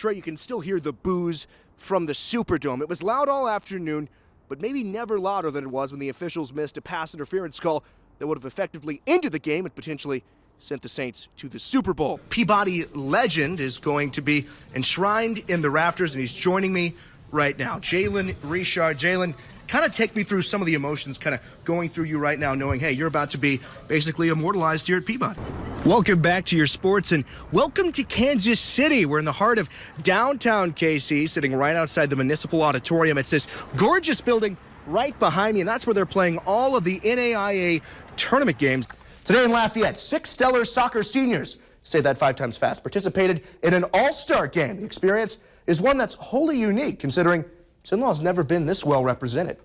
Trey, you can still hear the boos from the Superdome. It was loud all afternoon, but maybe never louder than it was when the officials missed a pass interference call that would have effectively ended the game and potentially sent the Saints to the Super Bowl. Peabody legend is going to be enshrined in the rafters, and he's joining me right now. Jalen Richard. Jalen, kind of take me through some of the emotions kind of going through you right now, knowing, hey, you're about to be basically immortalized here at Peabody. Welcome back to your sports, and welcome to Kansas City. We're in the heart of downtown KC, sitting right outside the Municipal Auditorium. It's this gorgeous building right behind me, and that's where they're playing all of the NAIA tournament games. Today in Lafayette, 6 stellar soccer seniors, say that 5 times fast, participated in an all-star game. The experience is one that's wholly unique, considering Sinlaw's never been this well represented.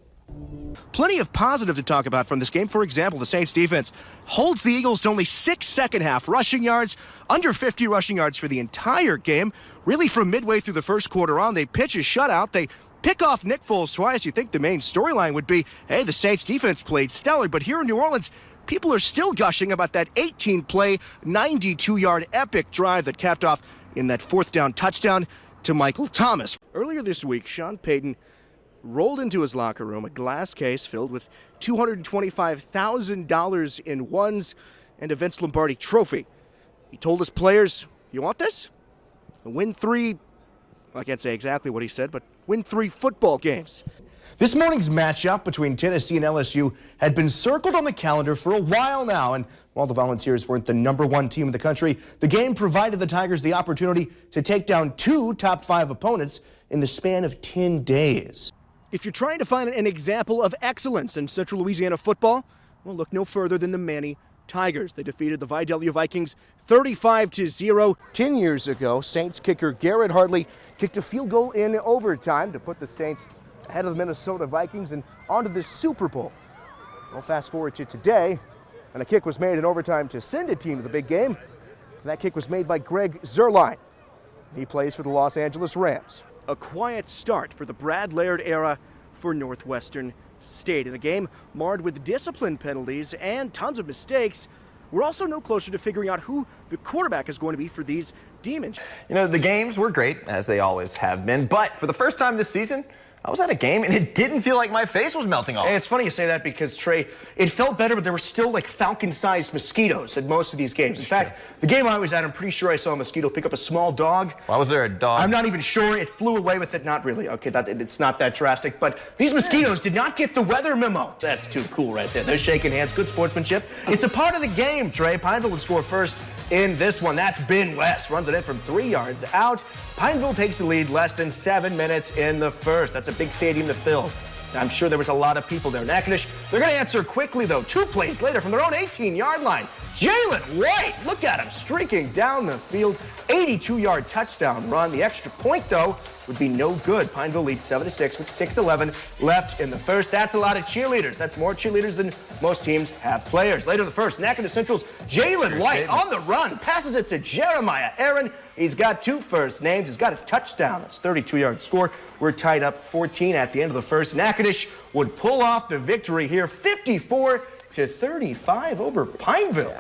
Plenty of positive to talk about from this game. For example, the Saints defense holds the Eagles to only 6 second-half rushing yards, under 50 rushing yards for the entire game. Really, from midway through the first quarter on, they pitch a shutout. They pick off Nick Foles twice. You think the main storyline would be, hey, the Saints defense played stellar, but here in New Orleans, people are still gushing about that 18-play, 92-yard epic drive that capped off in that 4th down touchdown to Michael Thomas. Earlier this week, Sean Payton rolled into his locker room a glass case filled with $225,000 in ones and a Vince Lombardi trophy. He told his players, you want this? Win 3, well, I can't say exactly what he said, but win 3 football games. This morning's matchup between Tennessee and LSU had been circled on the calendar for a while now, and while the Volunteers weren't the #1 team in the country, the game provided the Tigers the opportunity to take down 2 top 5 opponents in the span of 10 days. If you're trying to find an example of excellence in Central Louisiana football, well, look no further than the Manny Tigers. They defeated the Vidalia Vikings 35-0. 10 years ago, Saints kicker Garrett Hartley kicked a field goal in overtime to put the Saints ahead of the Minnesota Vikings and onto the Super Bowl. Well, fast forward to today, and a kick was made in overtime to send a team to the big game. That kick was made by Greg Zuerlein. He plays for the Los Angeles Rams. A quiet start for the Brad Laird era for Northwestern State. In a game marred with discipline penalties and tons of mistakes, we're also no closer to figuring out who the quarterback is going to be for these Demons. You know, the games were great, as they always have been, but for the first time this season, I was at a game and it didn't feel like my face was melting off. Hey, it's funny you say that because, Trey, it felt better, but there were still like Falcon-sized mosquitoes at most of these games. In fact, the game I was at, I'm pretty sure I saw a mosquito pick up a small dog. Why was there a dog? I'm not even sure. It flew away with it. Not really. Okay, it's not that drastic. But these mosquitoes did not get the weather memo. That's too cool right there. They're shaking hands. Good sportsmanship. It's a part of the game, Trey. Pineville would score first in this one. That's Ben West. Runs it in from 3 yards out. Pineville takes the lead less than 7 minutes in the first. That's a big stadium to fill. I'm sure there was a lot of people there. Natchitoches, they're going to answer quickly, though. 2 plays later from their own 18-yard line. Jalen White, look at him, streaking down the field. 82-yard touchdown run. The extra point, though, would be no good. Pineville leads 7-6 with 6:11 left in the first. That's a lot of cheerleaders. That's more cheerleaders than most teams have players. Later in the first, Natchitoches Central's Jalen White on the run. Passes it to Jeremiah Aaron. He's got 2 first names. He's got a touchdown. That's a 32-yard score. We're tied up 14 at the end of the first. Natchitoches would pull off the victory here, 54-35 over Pineville.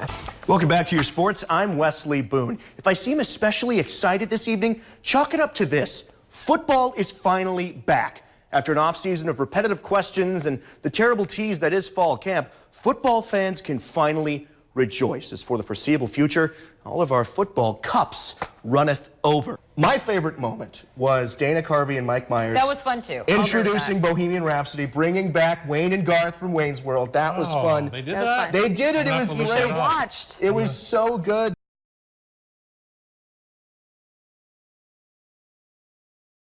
Welcome back to your sports. I'm Wesley Boone. If I seem especially excited this evening, chalk it up to this. Football is finally back. After an offseason of repetitive questions and the terrible tease that is fall camp, football fans can finally rejoice. As for the foreseeable future, all of our football cups runneth over. My favorite moment was Dana Carvey and Mike Myers. That was fun, too. Introducing Bohemian Rhapsody, bringing back Wayne and Garth from Wayne's World. That was fun. They did that? They did it. It was great. Watched. It was so good.